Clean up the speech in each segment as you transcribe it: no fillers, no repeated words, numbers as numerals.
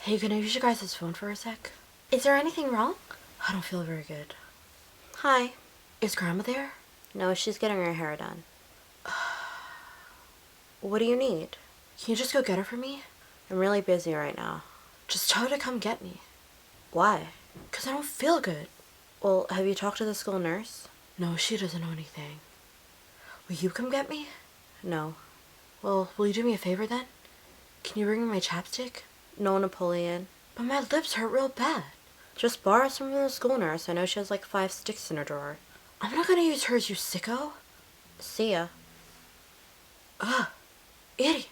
Hey, can I use your guys' phone for a sec? Is there anything wrong? I don't feel very good. Hi. Is Grandma there? No, she's getting her hair done. What do you need? Can you just go get her for me? I'm really busy right now. Just tell her to come get me. Why? 'Cause I don't feel good. Well, have you talked to the school nurse? No, she doesn't know anything. Will you come get me? No. Well, will you do me a favor then? Can you bring me my chapstick? No, Napoleon. But my lips hurt real bad. Just borrow some from the school nurse. I know she has like 5 sticks in her drawer. I'm not gonna use hers, you sicko. See ya. Ugh. Idiot.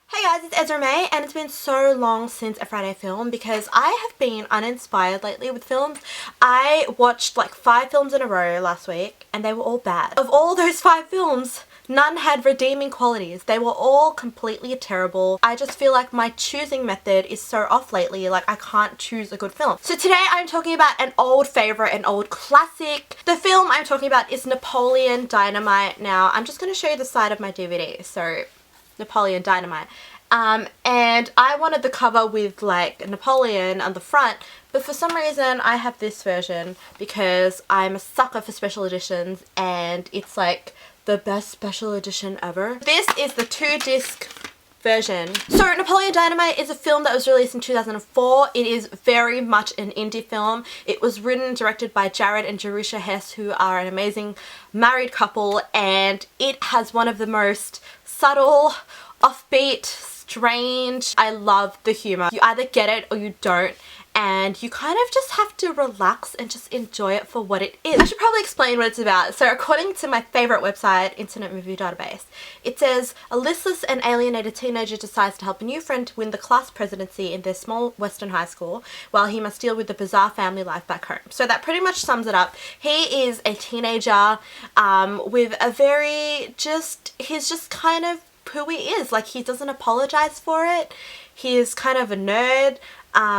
Hey guys, it's Ezra May, and it's been so long since a Friday film because I have been uninspired lately with films. I watched like 5 films in a row last week and they were all bad. Of all those 5 films, none had redeeming qualities. They were all completely terrible. I just feel like my choosing method is so off lately, like I can't choose a good film. So today I'm talking about an old favorite, an old classic. The film I'm talking about is Napoleon Dynamite. Now, I'm just going to show you the side of my DVD. So, Napoleon Dynamite. And I wanted the cover with like Napoleon on the front, but for some reason I have this version because I'm a sucker for special editions and it's like the best special edition ever. This is the 2-disc version. So Napoleon Dynamite is a film that was released in 2004. It is very much an indie film. It was written and directed by Jared and Jerusha Hess, who are an amazing married couple, and it has one of the most subtle, offbeat, strange. I love the humor. You either get it or you don't, and you kind of just have to relax and just enjoy it for what it is. I should probably explain what it's about. So according to my favorite website, Internet Movie Database, it says a listless and alienated teenager decides to help a new friend to win the class presidency in their small western high school while he must deal with the bizarre family life back home. So that pretty much sums it up. He is a teenager with a very he's just kind of who he is. Like, he doesn't apologize for it. He is kind of a nerd.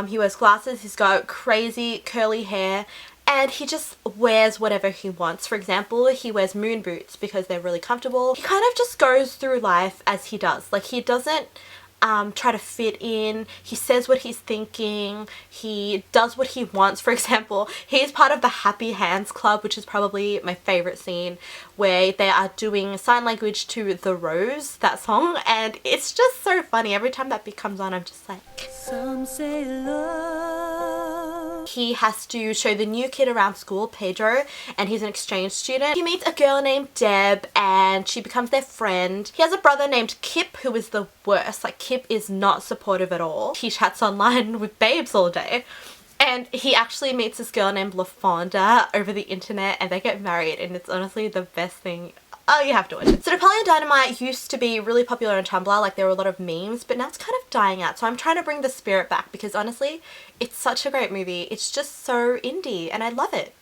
He wears glasses. He's got crazy curly hair, and he just wears whatever he wants. For example, he wears moon boots because they're really comfortable. He kind of just goes through life as he does. Like, he doesn't try to fit in. He says what he's thinking. He does what he wants. For example, he's part of the Happy Hands Club, which is probably my favorite scene, where they are doing sign language to The Rose, that song, and it's just so funny. Every time that beat comes on, I'm just like, some say love. He has to show the new kid around school, Pedro, and he's an exchange student. He meets a girl named Deb and she becomes their friend. He has a brother named Kip who is the worst. Like, Kip is not supportive at all. He chats online with babes all day. And he actually meets this girl named LaFonda over the internet and they get married, and it's honestly the best thing. Oh, you have to watch it. So Napoleon Dynamite used to be really popular on Tumblr, like there were a lot of memes, but now it's kind of dying out. So I'm trying to bring the spirit back because honestly, it's such a great movie. It's just so indie and I love it.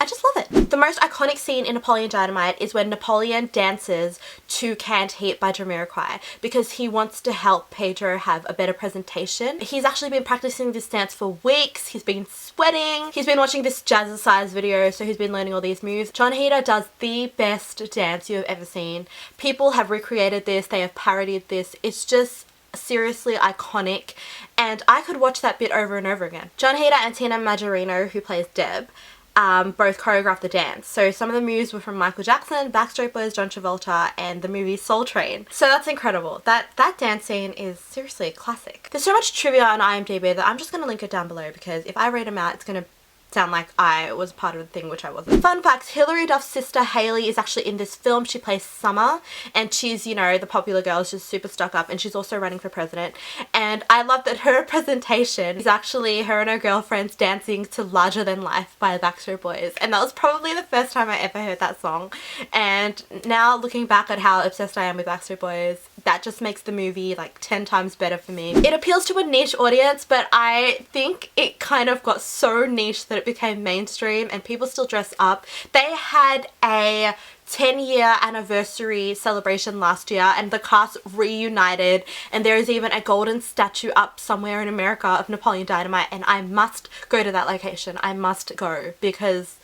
I just love it. The most iconic scene in Napoleon Dynamite is when Napoleon dances to Can't Heat by Jamiroquai because he wants to help Pedro have a better presentation. He's actually been practicing this dance for weeks. He's been sweating. He's been watching this jazzercise video, so he's been learning all these moves. John Heder does the best dance you have ever seen. People have recreated this. They have parodied this. It's just seriously iconic, and I could watch that bit over and over again. John Heder and Tina Majorino, who plays Deb, both choreographed the dance. So some of the moves were from Michael Jackson, Backstreet Boys, John Travolta, and the movie Soul Train. So that's incredible. That dance scene is seriously a classic. There's so much trivia on IMDb that I'm just going to link it down below because if I read them out, it's going to sound like I was part of the thing, which I wasn't. Fun fact, Hilary Duff's sister Hailey is actually in this film. She plays Summer, and she's, you know, the popular girl. She's super stuck up, and she's also running for president. And I love that her presentation is actually her and her girlfriends dancing to Larger Than Life by the Backstreet Boys. And that was probably the first time I ever heard that song. And now looking back at how obsessed I am with Backstreet Boys, that just makes the movie like 10 times better for me. It appeals to a niche audience, but I think it kind of got so niche that it became mainstream and people still dress up. They had a 10-year anniversary celebration last year and the cast reunited, and there is even a golden statue up somewhere in America of Napoleon Dynamite, and I must go to that location. I must go because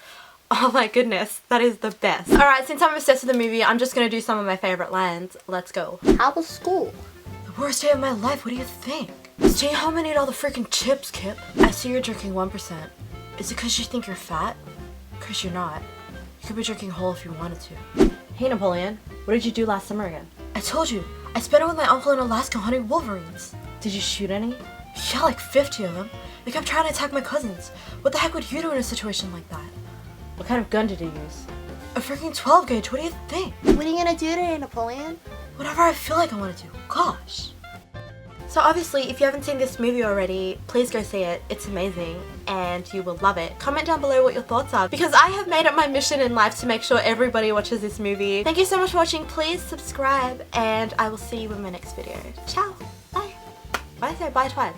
Oh my goodness, that is the best. Alright, since I'm obsessed with the movie, I'm just gonna do some of my favorite lines. Let's go. How was school? The worst day of my life, what do you think? Staying home and eat all the freaking chips, Kip. I see you're drinking 1%. Is it because you think you're fat? Because you're not. You could be drinking whole if you wanted to. Hey Napoleon, what did you do last summer again? I told you, I spent it with my uncle in Alaska hunting wolverines. Did you shoot any? Yeah, like 50 of them. They kept trying to attack my cousins. What the heck would you do in a situation like that? What kind of gun did you use? A freaking 12 gauge, what do you think? What are you gonna do today, Napoleon? Whatever I feel like I want to do. Gosh. So obviously, if you haven't seen this movie already, please go see it. It's amazing and you will love it. Comment down below what your thoughts are because I have made it my mission in life to make sure everybody watches this movie. Thank you so much for watching. Please subscribe and I will see you in my next video. Ciao. Bye. Bye, say bye twice.